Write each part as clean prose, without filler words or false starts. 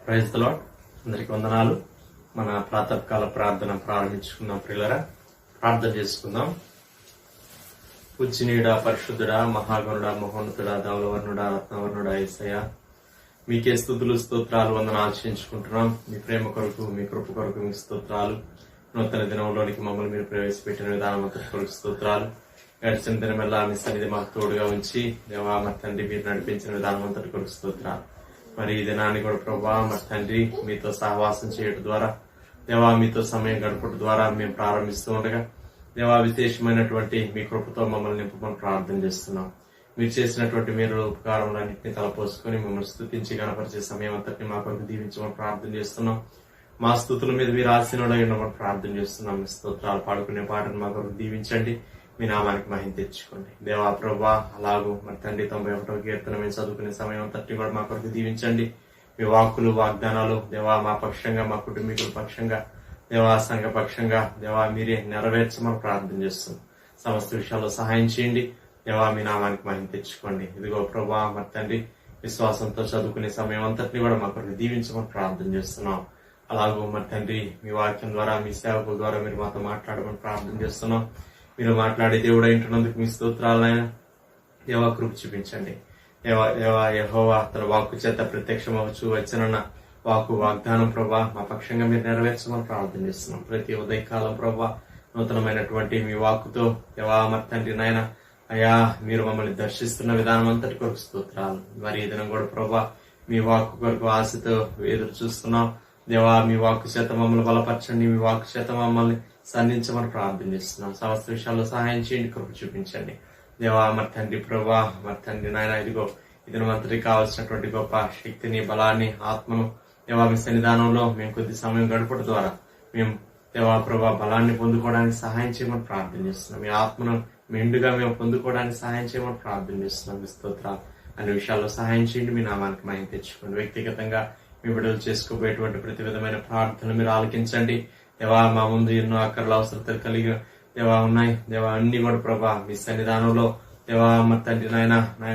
Praise the lord. అందరికి వందనాలు. మన ప్రాతకాల ప్రార్థన ప్రారంభించుకుందాం. ప్రియులరా, ప్రార్థన చేసుకుందాం. పూజ్యనీయుడా, పరిశుద్ధుడా, మహాగణుడా, మహోన్నతుడా, ధవలవర్ణుడా, రత్నవర్ణుడా యేసయ్య, మీకే స్తుతులు స్తోత్రాలు వందనాలు చేయించుకుంటున్నాం. మీ ప్రేమ కొరకు, మీ కృప కొరకు మీ స్తోత్రాలు. నూతన దినంలోనికి మమ్మల్ని మీరు ప్రవేశపెట్టిన విధానం కొరకు స్తోత్రాలు. గడిచిన దినమెల్లా మీ సన్నిధి మాకు తోడుగా ఉంచి దేవా మా తండ్రి మీరు నడిపించిన విధానం అంతటి కొరకు స్తోత్రాలు. మరి ఈ దినాన్ని కూడా ప్రభా మా తండ్రి మీతో సహవాసం చేయడం ద్వారా, దేవా మీతో సమయం గడపడం ద్వారా మేము ప్రారంభిస్తూ ఉండగా దేవా విశేషమైనటువంటి మీ కృపతో మమ్మల్ని నింపమని ప్రార్థన చేస్తున్నాం. మీరు చేసినటువంటి మీరు ఉపకారములన్నింటినీ తలపోసుకొని మిమ్మల్ని స్తుతించి గణపరిచే సమయం అంతటిని మా కొరకు దీవించమని ప్రార్థన చేస్తున్నాం. మా స్తుతుల మీద మీరు ఆశీనుడై ఉండమని ప్రార్థన చేస్తున్నాం. మీ స్తోత్రాలు పాడుకునే పాటను మా కొరకు దీవించండి. మీ నామానికి మహిమ తెచ్చుకోండి. దేవా ప్రభా అలాగూ మరి తండ్రి 91వ కీర్తన మేము చదువుకునే సమయం అంతటిని కూడా మా కొరకు దీవించండి. మీ వాక్కులు వాగ్దానాలు దేవా మా పక్షంగా, మా కుటుంబీకుల పక్షంగా, దేవా సంఘ పక్షంగా దేవా మీరే నెరవేర్చమని ప్రార్థన చేస్తున్నాం. సమస్త విషయాల్లో సహాయం చేయండి. దేవా మీ నామానికి మహిమ తెచ్చుకోండి. ఇదిగో ప్రభా మరి తండ్రి విశ్వాసంతో చదువుకునే సమయం అంతటిని కూడా మా కొరకు దీవించమని ప్రార్థన చేస్తున్నాం. అలాగూ మరి తండ్రి మీ వాక్యం ద్వారా, మీ సేవకుల ద్వారా మీరు మాతో మాట్లాడమని ప్రార్థన చేస్తున్నాం. మీరు మాట్లాడే దేవుడు అయినందుకు మీ స్తోత్రాలైనా దేవా కృప చూపించండి. యెహోవా తన వాక్కు చేత ప్రత్యక్షమవచ్చు వచ్చినన్న వాక్కు వాగ్దానం ప్రభా మా పక్షంగా మీరు నెరవేర్చమని ప్రార్థన చేస్తున్నాం. ప్రతి ఉదయకాలం ప్రభా నూతనమైనటువంటి మీ వాక్కుతో దేవా మరి తండ్రి నాయన అయా మీరు మమ్మల్ని దర్శిస్తున్న విధానం అంతటి కొరకు స్తోత్రాలు. మరి ఈ దినం కూడా ప్రభా మీ వాక్కు కొరకు ఆశతో ఎదురు చూస్తున్నాం. దేవా మీ వాక్కు చేత మమ్మల్ని బలపరచండి. మీ వాక్కు చేత మమ్మల్ని సంధించమని ప్రార్థన చేస్తున్నాం. సమస్త విషయాల్లో సహాయం చేయండి, కృప చూపించండి. దేవా మరి తండ్రి ప్రభా మరి తండ్రి నాయన ఇదిగో ఇదిన మంత్రికి కావాల్సినటువంటి గొప్ప శక్తిని, బలాన్ని, ఆత్మను దేవా మీ సన్నిధానంలో మేము కొద్ది సమయం గడపడం ద్వారా మేము దేవా ప్రభా బలాన్ని పొందుకోవడానికి సహాయం చేయమని ప్రార్థన చేస్తున్నాం. మీ ఆత్మను మెండుగా మేము పొందుకోవడానికి సహాయం చేయమని ప్రార్థన చేస్తున్నాం. మీ స్తోత్రాలు అన్ని విషయాల్లో సహాయం చేయండి. మీ నామానికి మహిమ తెచ్చుకోండి. వ్యక్తిగతంగా మీ విడుదల చేసుకోబోయేటువంటి ప్రతి విధమైన ప్రార్థనలు మీరు ఆలకించండి. దేవా మా ముందు ఎన్నో అక్కర్ల అవసరతలు కలిగి దేవా ఉన్నాయి. దేవా అన్ని కూడా ప్రభా మీ సన్నిధానంలో దేవా మరి తండ్రి నాయన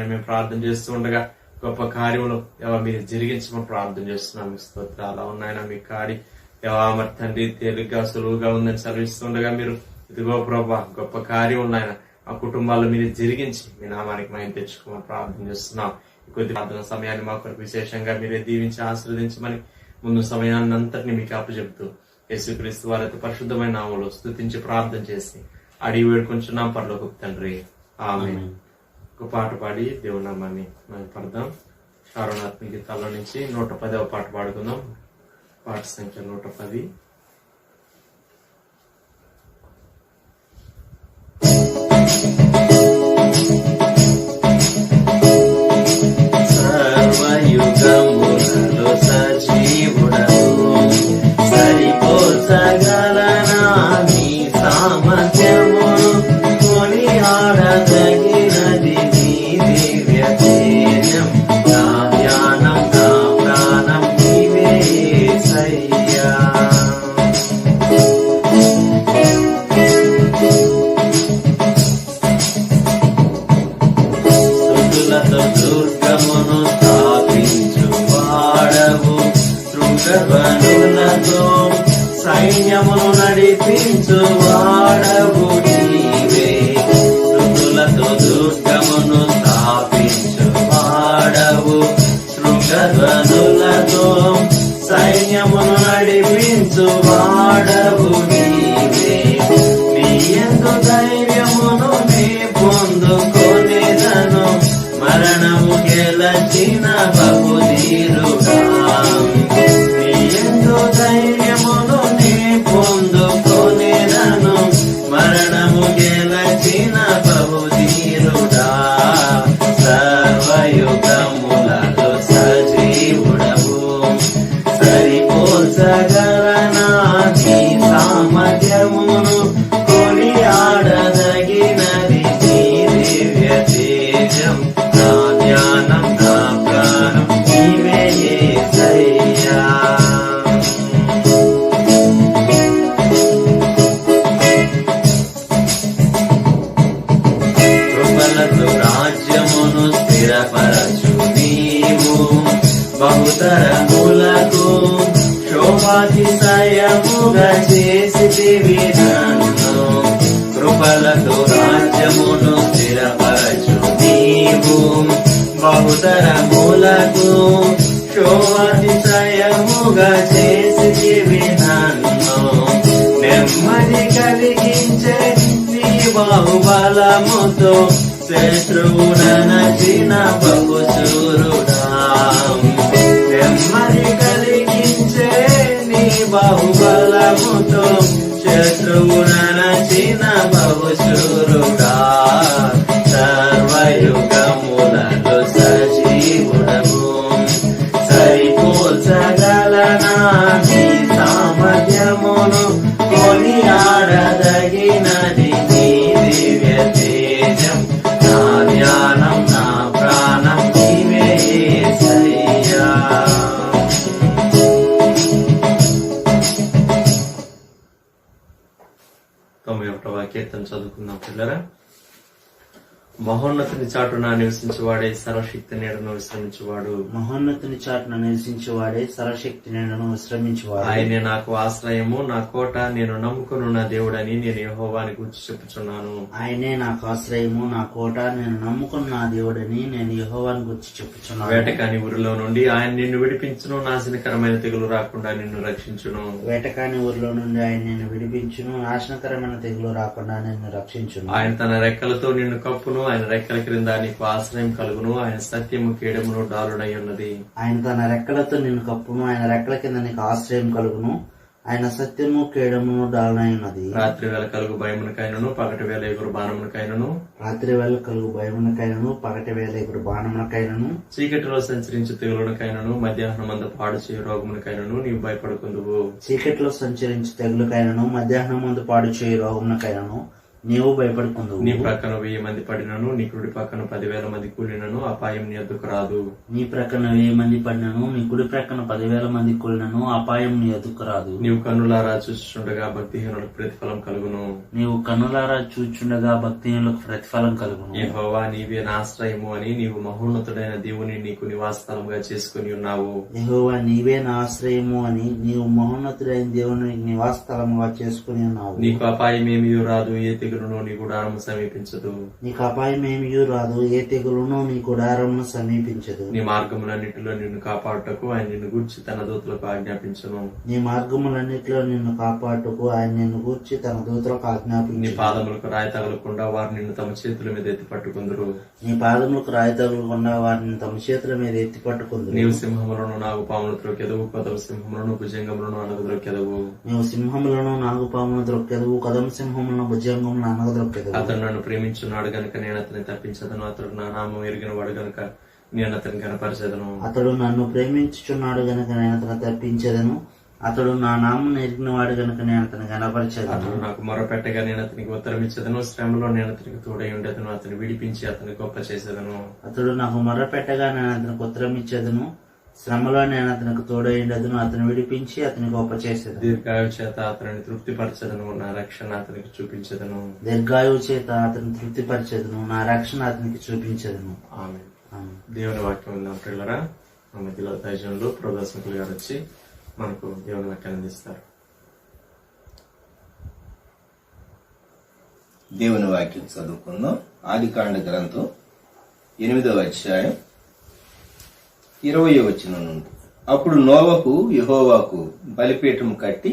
మేము ప్రార్థన చేస్తూ ఉండగా గొప్ప కార్యములు దేవా మీరు జరిగించమని ప్రార్థన చేస్తున్నాం. మీ స్తోత్రాలు ఉన్నాయన మీ కాడి దేవా మరి తండ్రి తేలిగ్గా సులువుగా ఉందని సెలవిస్తుండగా మీరు ఇదిగో ప్రభా గొప్ప కార్యం ఉన్నాయన ఆ కుటుంబాల్లో మీరు జరిగించి మీ నామానికి మహిమ తెచ్చుకోమని ప్రార్థన చేస్తున్నాం. కొద్ది ప్రార్థన సమయాన్ని మా కొరకు విశేషంగా మీరే దీవించి ఆశీర్వదించమని ముందు సమయాన్ని అంతటిని మీకు అప్పచెబుతూ యేసుక్రీస్తు వారి పరిశుద్ధమైన నామములో స్తుతించి ప్రార్థన చేసి అడిగి వేడుకొంచున్నాం పరలోకపు తండ్రి, ఆమేన్. ఒక పాట పాడి దేవుని నామాన్ని మహిమపడదాం. శారణాత్మ గీతాల్లో నుంచి 110వ పాట పాడుకుందాం. పాట సంఖ్య 110. సర్వయుగములలో సజీవుడవు సరిపోసగలనా నీ సామర్థ్యమును కొనియాడదగినది నీ దివ్య తేజం. నా ధ్యానం నా ప్రాణం నీవే యేసయ్యా. స్తుతులతో దుర్గమును స్థాపించువాడవు, శృంగధ్వనులతో సైన్యమును నడిపించువాడవు నీవే. స్తుతులతో దుర్గమును స్థాపించువాడవు, శృంగధ్వనులతో సైన్యమును నడిపించువాడవు నీవే. నీ యందు ధైర్యమును నే పొందుకొనేదను, మరణము గెలచిన బహుధీరుగా. నీ యందు ధైర్యమును నే పొందుకొనేదను, మరణము గెలచిన బహుధీరుడా. సర్వయుగములలో సజీవుడవు తరములకు శోభాతిశయముగా చేసితివి నన్ను. కృపలతో రాజ్యమును స్థిరపరచు నీవు. బహుతరములకు శోభాతిశయముగా చేసితివి నన్ను. నెమ్మది కలిగించే నీ బాహుబలముతో శత్రువునచిన బహుశూరుడా. నెమ్మది కలిగించే నీ బాహుబలముతో శత్రువునచిన బహుశూరుడా. సర్వయుగములలో సజీవుడవు. సరిపోల్చగలనా నీ సామర్థ్యమును. కొనియాడదగినది నీ దివ్య తేజం. నా ధ్యానం నా ప్రాణం నీవే యేసయ్యా. తొమ్మిది ఒకటవ కీర్తన చదువుకుందాం పిల్లరా. మహోన్నతుని చాటున నివసించేవాడే సర్వశక్తి నీడను విశ్రమించేవాడు. మహోన్నతుని చాటున నివసించేవాడే సర్వశక్తి నీడను విశ్రమించేవాడు. ఆయనే నాకు ఆశ్రయము, నా కోట, నేను నమ్ముకున్న దేవుడని నేను యెహోవాని గురించి చెప్పుచున్నాను. ఆయనే నాకు ఆశ్రయము, నా కోట, నేను నమ్ముకున్న నా దేవుడని నేను యెహోవాని గురించి చెప్పుచున్నాను. వేటకాని ఊరిలో నుండి ఆయన నిన్ను విడిపించును. నాశనకరమైన తెగులు రాకుండా నిన్ను రక్షించును. వేటకాని ఊరిలో నుండి ఆయన నిన్ను విడిపించును. నాశనకరమైన తెగులు రాకుండా నిన్ను రక్షించును. ఆయన తన రెక్కలతో నిన్ను కప్పును. ఆయన రెక్కల క్రింద నీకు ఆశ్రయం కలుగును. ఆయన సత్యము కేడమును డాలుడై ఉన్నది. ఆయన తన రెక్కలతో నిన్ను కప్పును. ఆయన రెక్కల కింద నీకు ఆశ్రయం కలుగును. ఆయన సత్యము కేడమును డాలుడై ఉన్నది. రాత్రి వేళ కలుగు భయమునకైనను, పగటి వేళ ఎగురు బాణమునకైనను, రాత్రి వేళ కలుగు భయమునకైనను, పగటి వేళ ఎగురు బాణమునకైనను, చీకటిలో సంచరించు తెగులునకైనను, మధ్యాహ్నం అందు పాడు చేయు రోగమునకైనను నీవు భయపడుకుందువు. చీకటిలో సంచరించి తెగులకైనను, మధ్యాహ్నం ముందు పాడు చేయి రోగమునకైనను నీవు భయపడుకుందువు. నీ ప్రక్కన 1000 మంది పడినను, నీ కుడి పక్కన 10,000 మంది కూలినను అపాయం నీ ఎద్దుకు రాదు. నీ ప్రక్కన 1000 మంది పడినను, నీ కుడి ప్రక్కన 10,000 మంది కూలినను అపాయం నీ ఎదుకు రాదు. నీవు కన్నులారా చూస్తుండగా భక్తిహీనులకు ప్రతిఫలం కలుగును. నీవు కన్నులారా చూచుండగా భక్తిహీనులకు ప్రతిఫలం కలుగును. యెహోవా నీవే నా ఆశ్రయము అని నీవు మహోన్నతుడైన దేవుని నీకు నివాసస్థలముగా చేసుకుని ఉన్నావు. యెహోవా నీవే నా ఆశ్రయము అని నీవు మహోన్నతుడైన దేవుని నివాస స్థలముగా చేసుకుని ఉన్నావు. నీకు అపాయం ఏమీ రాదు, ఏ తెగులును నీ గుడారము సమీపించదు. నీకు అపాయం ఏమీ రాదు, ఏ తెగులును నీ గుడారమును సమీపించదు. నీ మార్గములన్నిటిలో నిన్ను కాపాడుటకు ఆయన నిన్ను గూర్చి తన దూతలకు ఆజ్ఞాపించును. నీ మార్గములన్నిటిలో నిన్ను కాపాడుటకు ఆయన నిన్ను గూర్చి తన దూతలకు నీ ఆజ్ఞాపించు. పాదములకు రాయి తగలకుండా వారు నిన్ను తమ చేతుల మీద ఎత్తి పట్టుకుందరు. నీ పాదములకు రాయి తగలకుండా వారిని తమ చేతుల మీద ఎత్తి పట్టుకుందు. నీవు సింహములను నాగుపాములు త్రొక్కెదవు, కొదవ సింహములను భుజంగములను అనగ త్రొక్కెదవు. నీవు సింహములను నాగుపాములను ద్రొక్కెదవు, కదం సింహములను భుజంగములను అనగద్రొక్కెదవు. అతడు నన్ను ప్రేమించున్నాడు గనుక నేను అతన్ని తప్పించదను. అతడు నా నామం ఎరిగిన వాడు గనుక నేను అతన్ని కనపరచదను. అతడు నన్ను ప్రేమించుచున్నాడు గనుక నేను అతను తప్పించదను. అతడు నా నామం ఎరిగిన వాడు గనుక నేను అతను కనపరచదను. అతడు నాకు మొరపెట్టగా నేను అతనికి ఉత్తరం ఇచ్చదను. శ్రమలో నేను అతనికి తోడై ఉండేదను. అతను విడిపించి అతని గొప్ప చేసేదను. అతడు నాకు మొర్రపెట్టగా నేను అతనికి ఉత్తరం ఇచ్చేదను. శ్రమలో నేను అతనికి తోడైండదును. అతను విడిపించి అతని గొప్ప చేసేదను. దీర్ఘాయు చేత అతనిని తృప్తిపరచదను. నా రక్షణ అతనికి చూపించదను. దీర్ఘాయువు చేత అతను తృప్తిపరచదును. నా రక్షణ అతనికి చూపించదును. ఆమె ఆమేన్. దేవుని వాక్యం ఉందాం పిల్లరా. మన మధ్యలో దైజనులు ప్రదర్శకులు గారు వచ్చి మనకు దేవుని వాక్యాన్ని అందిస్తారు. దేవుని వాక్యం చదువుకుందాం. ఆదికాండ గ్రంథం 8వ అధ్యాయం 20వ వచనం నుండి. అప్పుడు నోవహు యెహోవాకు బలిపీఠం కట్టి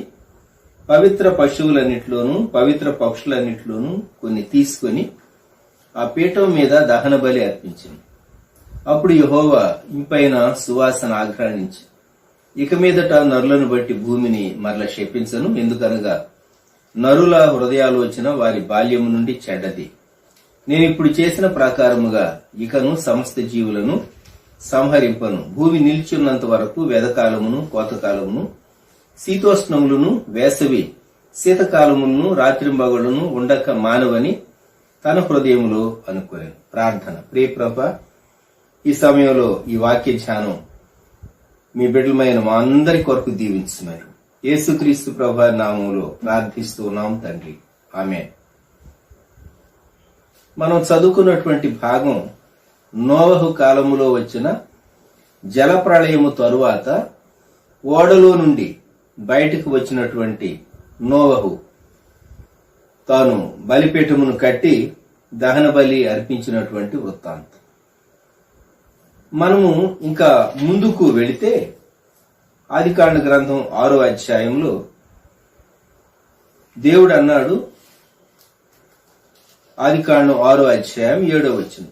పవిత్ర పశువులన్నిట్లోనూ పవిత్ర పక్షులన్నిట్లోనూ కొన్ని తీసుకొని ఆ పీఠం మీద దహన బలి అర్పించింది. అప్పుడు యెహోవా ఇంపైన సువాసన ఆఘ్రానించి, ఇక మీదట నరులను బట్టి భూమిని మరల శపించను. ఎందుకనగా నరుల హృదయాలోచన వారి బాల్యము నుండి చెడ్డది. నేను ఇప్పుడు చేసిన ప్రకారముగా ఇకను సమస్త జీవులను సంహరింపను. భూమి నిలిచున్నంత వరకు వెదకాలమును కోతకాలమును శీతోష్ణములను వేసవి శీతకాలములను రాత్రింబగళ్లను ఉండక మానవని తన హృదయములో అనుకోలేదు. ప్రార్థన. ప్రియ ప్రభా, ఈ సమయంలో ఈ వాక్య ధ్యానం మీ బిడ్డలమైన మా అందరి కొరకు దీవించున్నారు. యేసుక్రీస్తు ప్రభా నామములో ప్రార్థిస్తున్నాం తండ్రి. ఆమేన్. మనం చదువుకున్నటువంటి భాగం నోవహు కాలములో వచ్చిన జల ప్రళయము తరువాత ఓడలో నుండి బయటకు వచ్చినటువంటి నోవహు తాను బలిపీఠమును కట్టి దహన బలి అర్పించినటువంటి వృత్తాంతం. మనము ఇంకా ముందుకు వెళితే ఆదికాండ గ్రంథం 6వ అధ్యాయంలో దేవుడు అన్నాడు, ఆదికాండం 6వ అధ్యాయం 7వ వచనం,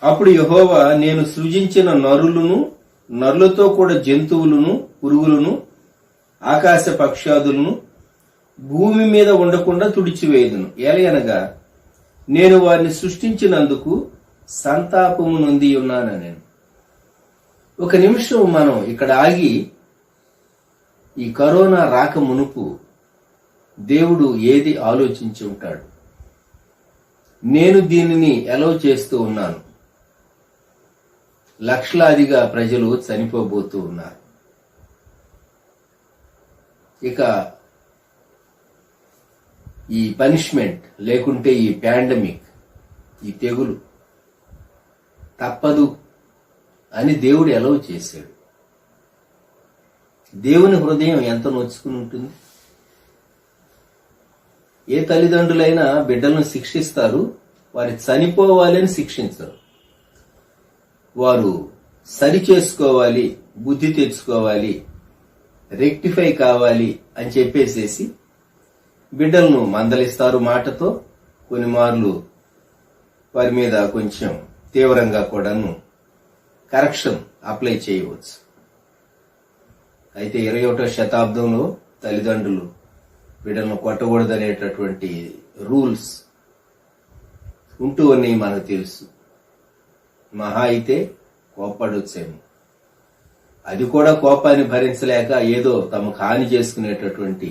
అప్పుడు యెహోవా, నేను సృజించిన నరులతో కూడా జంతువులను, పురుగులను, ఆకాశ పక్షాదులను భూమి మీద ఉండకుండా తుడిచివేయుదును. ఎలయనగా నేను వారిని సృష్టించినందుకు సంతాపము నొంది ఉన్నాను. నేను ఒక నిమిషం మనం ఇక్కడ ఆగి, ఈ కరోనా రాక మునుపు దేవుడు ఏది ఆలోచించి ఉంటాడు? నేను దీనిని ఎలవ్ చేస్తూ ఉన్నాను, లక్షలాదిగా ప్రజలు చనిపోబోతూ ఉన్నారు. ఇక ఈ పనిష్మెంట్ లేకుంటే ఈ పాండమిక్, ఈ తెగులు తప్పదు అని దేవుడు ఎలవ్ చేశాడు. దేవుని హృదయం ఎంత నొచ్చుకుని ఉంటుంది? ఏ తల్లిదండ్రులైనా బిడ్డలను శిక్షిస్తారు, వారి చనిపోవాలని శిక్షించరు. వారు సరి చేసుకోవాలి, బుద్ధి తెచ్చుకోవాలి, రెక్టిఫై కావాలి అని చెప్పేసేసి బిడ్డలను మందలిస్తారు మాటతో. కొన్ని మార్లు వారి మీద కొంచెం తీవ్రంగా కూడాను కరెక్షన్ అప్లై చేయవచ్చు. అయితే 21వ శతాబ్దంలో తల్లిదండ్రులు బిడ్డలను కొట్టకూడదనేటటువంటి రూల్స్ ఉంటూ ఉన్నాయి మనకు తెలుసు. మహా అయితే కోప్పడొచ్చేమో, అది కూడా కోపాన్ని భరించలేక ఏదో తమకు హాని చేసుకునేటటువంటి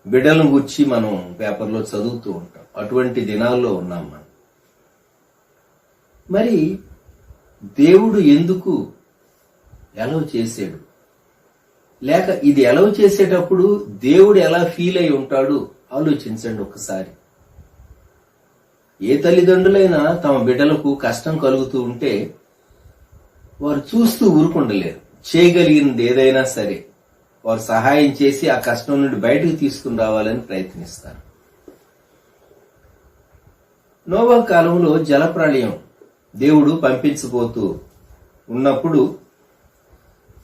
బిడ్డలను గుర్చి మనం పేపర్లో చదువుతూ ఉంటాం. అటువంటి దినాల్లో ఉన్నాం మనం. మరి దేవుడు ఎందుకు ఎలవ్ చేశాడు? లేక ఇది ఎలవ్ చేసేటప్పుడు దేవుడు ఎలా ఫీల్ అయి ఉంటాడు ఆలోచించండి ఒక్కసారి. ఏ తల్లిదండ్రులైనా తమ బిడ్డలకు కష్టం కలుగుతూ ఉంటే వారు చూస్తూ ఊరుకుండలేరు. చేయగలిగినది ఏదైనా సరే వారు సహాయం చేసి ఆ కష్టం నుండి బయటకు తీసుకుని రావాలని ప్రయత్నిస్తారు. నోవా కాలంలో జలప్రళయం దేవుడు పంపించబోతూ ఉన్నప్పుడు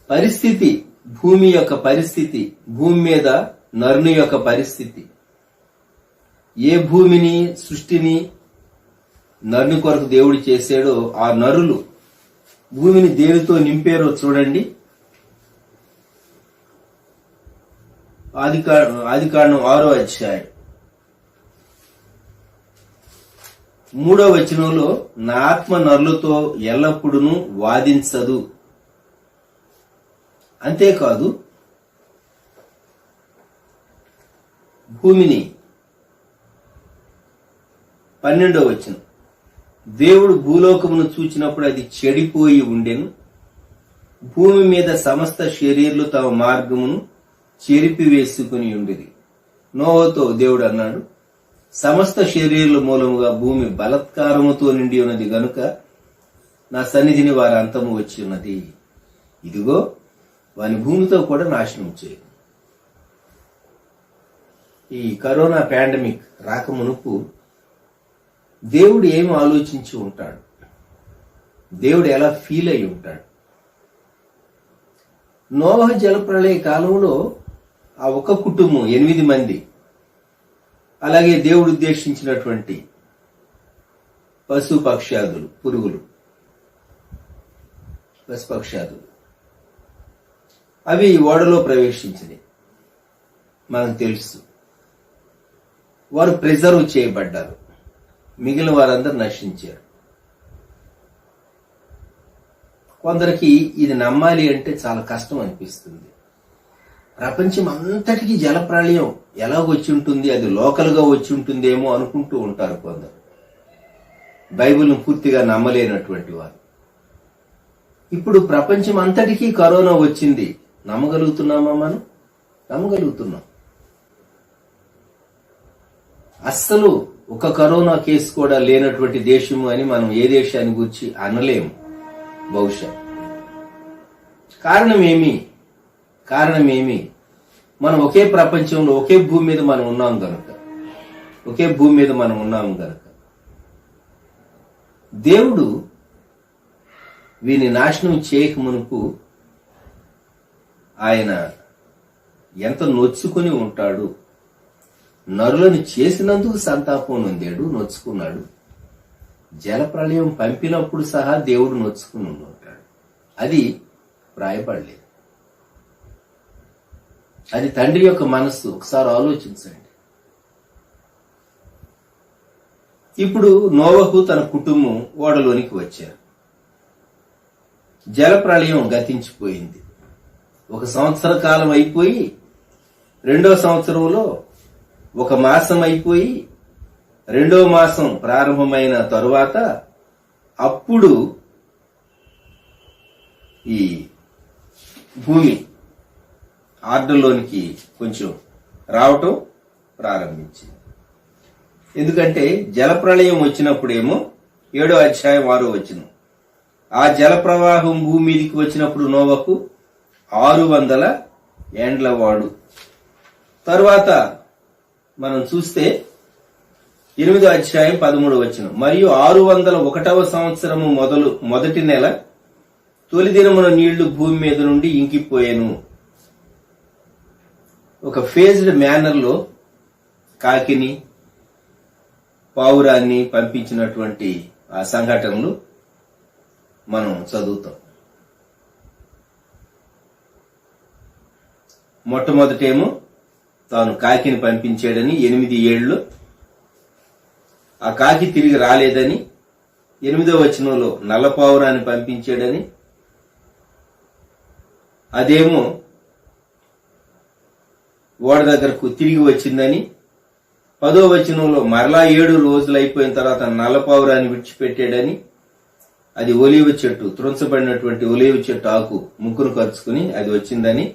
పరిస్థితి, భూమి యొక్క పరిస్థితి, భూమి మీద నరుని యొక్క పరిస్థితి, ఏ భూమిని సృష్టిని నరుని కొరకు దేవుడు చేశాడో ఆ నరులు భూమిని దేనితో నింపారో చూడండి. ఆదికాండం 6వ అధ్యాయం 3వ వచనంలో, నా ఆత్మ నరులతో ఎల్లప్పుడూ వాదించదు. అంతేకాదు భూమిని 12వ వచనం, దేవుడు భూలోకమును చూచినప్పుడు అది చెడిపోయి ఉండెను, భూమి మీద సమస్త శరీరులు తమ మార్గమును చెరిపివేసుకుని ఉండేది. నోవాతో దేవుడు అన్నాడు, సమస్త శరీరుల మూలముగా భూమి బలత్కారముతో నిండి ఉన్నది గనుక నా సన్నిధిని వారి అంతము వచ్చి ఉన్నది. ఇదిగో వాని భూమితో కూడా నాశనం చేయదు. ఈ కరోనా పాండమిక్ రాకమునుపు దేవుడు ఏమి ఆలోచించి ఉంటాడు? దేవుడు ఎలా ఫీల్ అయి ఉంటాడు? నోవహు జలప్రళయ కాలంలో ఆ ఒక కుటుంబం 8 మంది, అలాగే దేవుడు ఉద్దేశించినటువంటి పశుపక్ష్యాదులు, పురుగులు, పశుపక్ష్యాదులు, అవి ఓడలో ప్రవేశించినాయి. మనకు తెలుసు. వారు ప్రిజర్వ్ చేయబడ్డారు, మిగిలిన వారందరూ నశించారు. కొందరికి ఇది నమ్మాలి అంటే చాలా కష్టం అనిపిస్తుంది. ప్రపంచం అంతటికి జలప్రళయం ఎలా వచ్చి ఉంటుంది, అది లోకల్ గా వచ్చి ఉంటుందేమో అనుకుంటూ ఉంటారు కొందరు, బైబిల్ను పూర్తిగా నమ్మలేనటువంటి వారు. ఇప్పుడు ప్రపంచం అంతటికీ కరోనా వచ్చింది, నమ్మగలుగుతున్నామా? మనం నమ్మగలుగుతున్నాం. అస్సలు ఒక కరోనా కేసు కూడా లేనటువంటి దేశము అని మనం ఏ దేశాన్ని గురించి అనలేము బహుశా. కారణం ఏమి? కారణమేమి? మనం ఒకే ప్రపంచంలో ఒకే భూమి మీద మనం ఉన్నాం గనుక, దేవుడు వీని నాశనం చేయక మునుపు ఆయన ఎంత నొచ్చుకుని ఉంటాడు. నరులను చేసినందుకు సంతాపం నొందాడు, నొచ్చుకున్నాడు. జలప్రళయం పంపినప్పుడు సహా దేవుడు నొచ్చుకుని ఉంటాడు. అది వ్రాయబడలేదు. అది తండ్రి యొక్క మనస్సు. ఒకసారి ఆలోచించండి. ఇప్పుడు నోవహు తన కుటుంబం ఓడలోనికి వచ్చారు. జలప్రళయం గతించిపోయింది. 1 సంవత్సర కాలం అయిపోయి, 2వ సంవత్సరంలో 1 మాసం అయిపోయి, 2వ మాసం ప్రారంభమైన తరువాత అప్పుడు ఈ భూమి ఆర్డర్లోనికి కొంచెం రావటం ప్రారంభించింది. ఎందుకంటే జలప్రళయం వచ్చినప్పుడేమో 7వ అధ్యాయం 6వ వచనం, ఆ జల ప్రవాహం భూమి మీదికి వచ్చినప్పుడు నోవహు 600 ఏండ్లవాడు. తరువాత మనం చూస్తే 8వ అధ్యాయం 13వ వచనం, మరియు 601వ సంవత్సరము మొదటి నెల తొలి దినమున నీళ్లు భూమి మీద నుండి ఇంకిపోయాను. ఒక ఫేజ్డ్ మేనర్ లో కాకిని, పావురాన్ని పంపించినటువంటి ఆ సంఘటనలు మనం చదువుతాం. మొట్టమొదటేమో తాను కాకిని పంపించాడని 8 ఏళ్లు, ఆ కాకి తిరిగి రాలేదని. 8వ వచనంలో నల్ల పావురాన్ని పంపించాడని, అదేమో ఓడ దగ్గరకు తిరిగి వచ్చిందని. 10వ వచనంలో మరలా 7 రోజులు అయిపోయిన తర్వాత నల్ల పావురాన్ని విడిచిపెట్టాడని, అది ఒలీవ చెట్టు, త్రుంచబడినటువంటి ఒలీవ చెట్టు ఆకు ముక్కును కరుచుకుని అది వచ్చిందని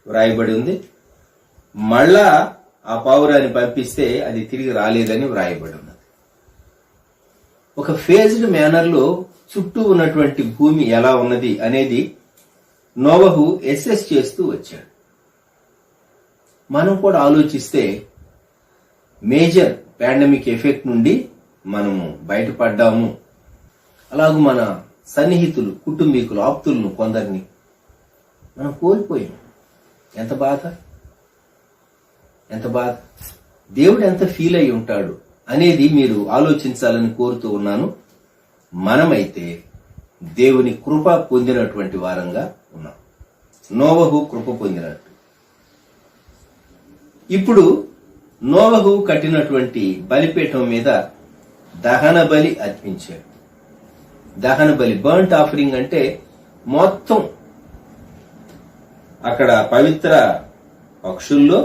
వ్రాయబడి ఉంది. మళ్ళా ఆ పావురాన్ని పంపిస్తే అది తిరిగి రాలేదని వ్రాయబడి ఉన్నది. ఒక ఫేజ్డ్ మేనర్ లో చుట్టూ ఉన్నటువంటి భూమి ఎలా ఉన్నది అనేది నోవహు ఎస్ఎస్ చేస్తూ వచ్చాడు. మనం కూడా ఆలోచిస్తే మేజర్ పాండమిక్ ఎఫెక్ట్ నుండి మనము బయటపడ్డాము. అలాగూ మన సన్నిహితులు, కుటుంబీకులు, ఆప్తులను కొందరిని మనం కోల్పోయాం. ఎంత బాధ! దేవుడు ఎంత ఫీల్ అయి ఉంటాడు అనేది మీరు ఆలోచించాలని కోరుతూ ఉన్నాను. మనమైతే దేవుని కృప పొందినటువంటి వారంగా ఉన్నాం. నోవహు కృప పొందినట్టు. ఇప్పుడు నోవహు కట్టినటువంటి బలిపీఠం మీద దహన బలి అర్పించాడు. దహన బలి, బర్ంట్ ఆఫరింగ్ అంటే మొత్తం అక్కడ పవిత్ర పక్షుల్లో,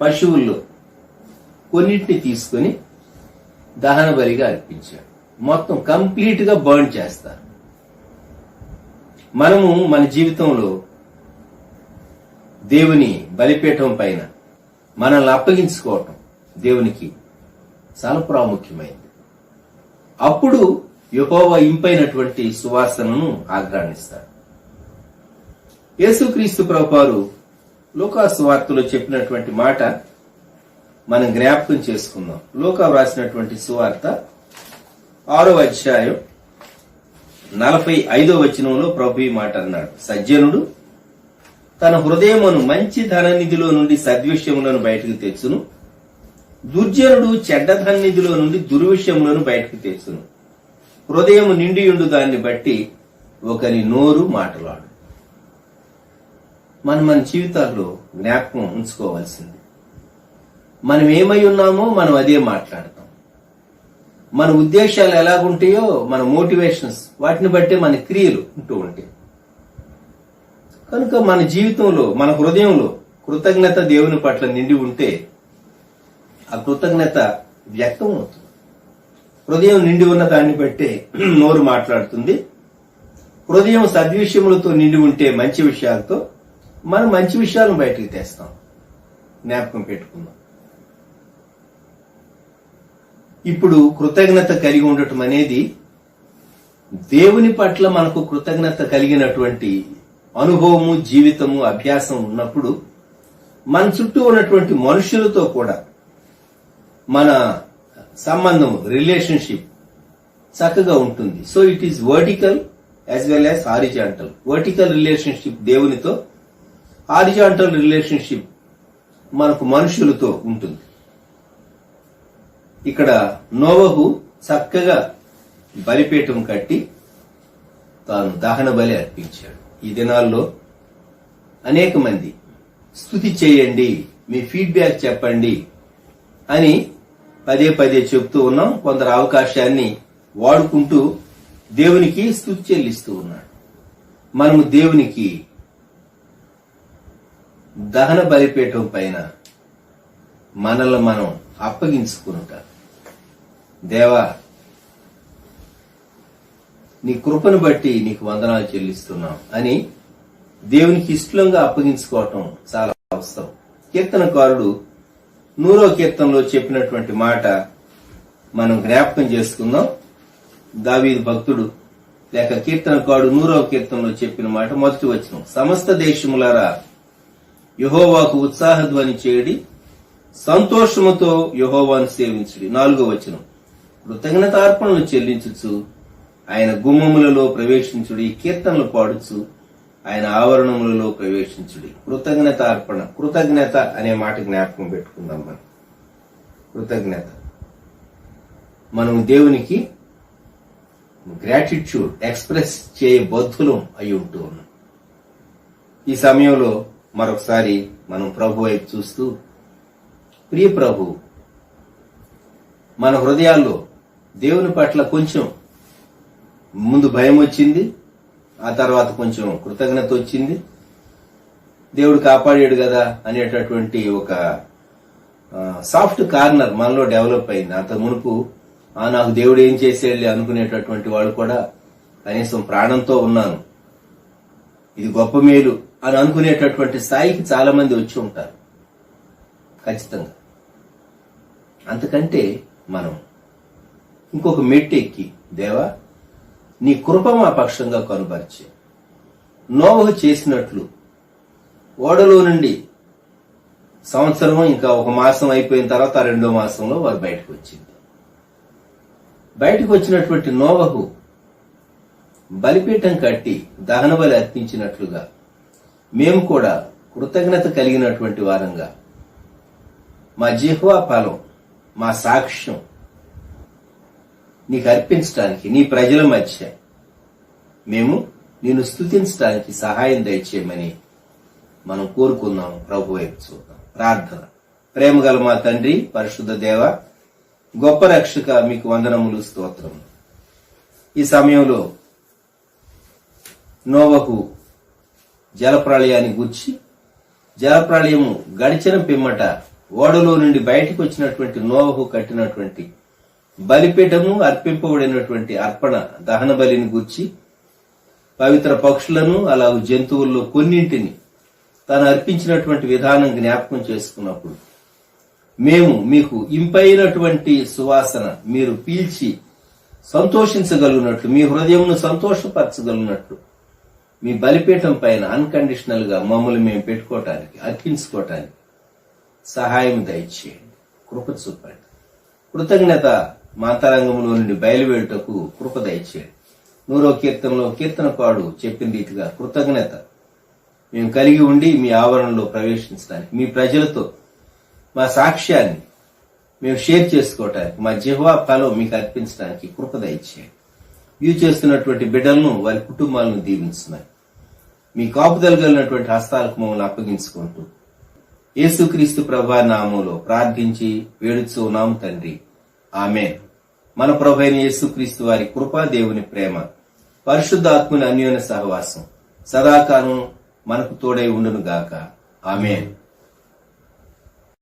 పశువుల్లో కొన్నిటిని తీసుకుని దహన బలిగా అర్పించాడు. మొత్తం కంప్లీట్ గా బర్న్ చేస్తారు. మనము మన జీవితంలో దేవుని బలిపీఠం పైన మనల్ని అప్పగించుకోవటం దేవునికి చాలా ప్రాముఖ్యమైంది. అప్పుడు యెహోవా ఇంపైనటువంటి సువాసనను ఆఘ్రాణిస్తాడు. యేసుక్రీస్తు ప్రభువారు లూకా సువార్తలో చెప్పినటువంటి మాట మనం జ్ఞాపకం చేసుకుందాం. లూకా వ్రాసినటువంటి సువార్త 6వ అధ్యాయం 45వ వచనంలో ప్రభు ఈ మాట అన్నాడు, సజ్జనుడు తన హృదయమును మంచి ధననిధిలో నుండి సద్విషయములను బయటకు తెచ్చును, దుర్జనుడు చెడ్డ ధననిధిలో నుండి దుర్విషయములను బయటకు తెచ్చును. హృదయము నిండియుండు దాన్ని బట్టి ఒకరి నోరు మాటలాడు. మన జీవితాల్లో జ్ఞాపకం ఉంచుకోవాల్సింది, మనం ఏమై ఉన్నామో మనం అదే మాట్లాడతాం. మన ఉద్దేశాలు ఎలాగుంటాయో, మన మోటివేషన్స్, వాటిని బట్టి మన క్రియలు ఉంటూ ఉంటాయి. కనుక మన జీవితంలో, మన హృదయంలో కృతజ్ఞత దేవుని పట్ల నిండి ఉంటే ఆ కృతజ్ఞత వ్యక్తం అవుతుంది. హృదయం నిండి ఉన్న దాన్ని బట్టే నోరు మాట్లాడుతుంది. హృదయం సద్విషయములతో నిండి ఉంటే, మంచి విషయాలతో, మనం మంచి విషయాలను బయటికి తెస్తాం. జ్ఞాపకం పెట్టుకుందాం. ఇప్పుడు కృతజ్ఞత కలిగి ఉండటం అనేది దేవుని పట్ల మనకు కృతజ్ఞత కలిగినటువంటి అనుభవము, జీవితము, అభ్యాసం ఉన్నప్పుడు మన చుట్టూ ఉన్నటువంటి మనుషులతో కూడా మన సంబంధం, రిలేషన్షిప్ చక్కగా ఉంటుంది. So it is vertical as well as horizontal. Vertical relationship దేవునితో, హారిజాంటల్ రిలేషన్షిప్ మనకు మనుషులతో ఉంటుంది. ఇక్కడ నోవహు చక్కగా బలిపీఠం కట్టి తాను దహన బలి అర్పించాడు. ఈ దినాల్లో అనేక మంది స్తుతి చేయండి, మీ ఫీడ్బ్యాక్ చెప్పండి అని పదే పదే చెప్తూ ఉన్నాం. కొందరు అవకాశాన్ని వాడుకుంటూ దేవునికి స్తుతి చెల్లిస్తూ ఉన్నాడు. మనము దేవునికి దహన బలిపీఠం పైన మనల్ని మనం అప్పగించుకుంటాం. దేవా, నీ కృపను బట్టి నీకు వందనాలు చెల్లిస్తున్నాం అని దేవునికి ఇష్టంగా అప్పగించుకోవటం చాలా అవసరం. కీర్తనకారుడు 100వ కీర్తనలో చెప్పినటువంటి మాట మనం జ్ఞాపకం చేసుకుందాం. దావీదు భక్తుడు లేక కీర్తనకారుడు 100వ కీర్తనలో చెప్పిన మాట మొదటి వచనం, సమస్త దేశములారా యెహోవాకు ఉత్సాహధ్వని చేయడి, సంతోషముతో యెహోవాను సేవించుడి. 4వ వచనం, కృతజ్ఞతార్పణలు చెల్లించుచు ఆయన గుమ్మములలో ప్రవేశించుడి, కీర్తనలు పాడుచు ఆయన ఆవరణములలో ప్రవేశించుడి. కృతజ్ఞత అర్పణ, కృతజ్ఞత అనే మాట జ్ఞాపకం పెట్టుకుందాం. మనం కృతజ్ఞత, మనం దేవునికి గ్రాటిట్యూడ్ ఎక్స్ప్రెస్ చేయబద్ధులం అయి ఉంటూ ఉన్నాం. ఈ సమయంలో మరొకసారి మనం ప్రభు వైపు చూస్తూ, ప్రియ ప్రభు, మన హృదయాల్లో దేవుని పట్ల కొంచెం ముందు భయం వచ్చింది, ఆ తర్వాత కొంచెం కృతజ్ఞత వచ్చింది. దేవుడు కాపాడాడు కదా అనేటటువంటి ఒక సాఫ్ట్ కార్నర్ మనలో డెవలప్ అయింది. అంత మునుపు నాకు దేవుడు ఏం చేసేయాలి అనుకునేటటువంటి వాళ్ళు కూడా కనీసం ప్రాణంతో ఉన్నాను, ఇది గొప్ప మేలు అని అనుకునేటటువంటి స్థాయికి చాలా మంది వచ్చి ఉంటారు ఖచ్చితంగా. అంతకంటే మనం ఇంకొక మెట్టు ఎక్కి, దేవా నీ కృప మా పక్షంగా కనుపరిచే, నోవహు చేసినట్లు ఓడలో నుండి సంవత్సరం ఇంకా ఒక మాసం అయిపోయిన తర్వాత 2వ మాసంలో వారు బయటకు వచ్చింది. బయటకు వచ్చినటువంటి నోవహు బలిపీఠం కట్టి దహన బలి అర్పించినట్లుగా మేము కూడా కృతజ్ఞత కలిగినటువంటి వారంగా మా జిహ్వా ఫలం, మా సాక్ష్యం నీకు అర్పించడానికి, నీ ప్రజల మధ్య మేము నిన్ను స్తుతించడానికి సహాయం దయచేయమని మనం కోరుకుందాం. ప్రభు వైపు చూద్దాం. ప్రార్థన. ప్రేమగల మా తండ్రి, పరిశుద్ధ దేవ, గొప్ప రక్షక, మీకు వందనములు, స్తోత్రము. ఈ సమయంలో నోవహు జలప్రళయాన్ని గూర్చి, జలప్రళయము గడిచిన పిమ్మట ఓడలో నుండి బయటకు వచ్చినటువంటి నోవహు కట్టినటువంటి బలిపీఠము, అర్పింపబడినటువంటి అర్పణ దహన బలిని గూర్చి, పవిత్ర పక్షులను అలాగే జంతువుల్లో కొన్నింటిని తాను అర్పించినటువంటి విధానం జ్ఞాపకం చేసుకున్నప్పుడు మేము మీకు ఇంపైనటువంటి సువాసన మీరు పీల్చి సంతోషించగలిగినట్లు, మీ హృదయంను సంతోషపరచగలిగినట్లు మీ బలిపీఠం పైన అన్కండిషనల్ గా మమ్మల్ని మేము పెట్టుకోవటానికి, అర్పించుకోవటానికి సహాయం దయచేయండి, కృప చూపండి. కృతజ్ఞత మాంతరంగంలో నుండి బయలువేయుటకు కృప దయచేయండి. 100వ కీర్తనలో కీర్తనకారుడు చెప్పిన రీతిగా కృతజ్ఞత మేము కలిగి ఉండి మీ ఆవరణలో ప్రవేశించడానికి, మీ ప్రజలతో మా సాక్ష్యాన్ని మేము షేర్ చేసుకోవటానికి, మా జిహ్వా ఫలం మీకు అర్పించడానికి కృప దయచేయండి. వ్యూ చేస్తున్నటువంటి బిడ్డలను, వారి కుటుంబాలను దీవించున్నారు. మీ కాపుదల కలిగినటువంటి హస్తాలకు మమ్మల్ని అప్పగించుకుంటూ యేసుక్రీస్తు ప్రభు నామములో ప్రార్థించి వేడుచున్నాం తండ్రి, ఆమేన్. మన ప్రభువైన యేసుక్రీస్తు వారి కృప, దేవుని ప్రేమ, పరిశుద్ధాత్మని అన్యోన్య సహవాసం సదాకాలం మనకు తోడై ఉండును గాక. ఆమేన్.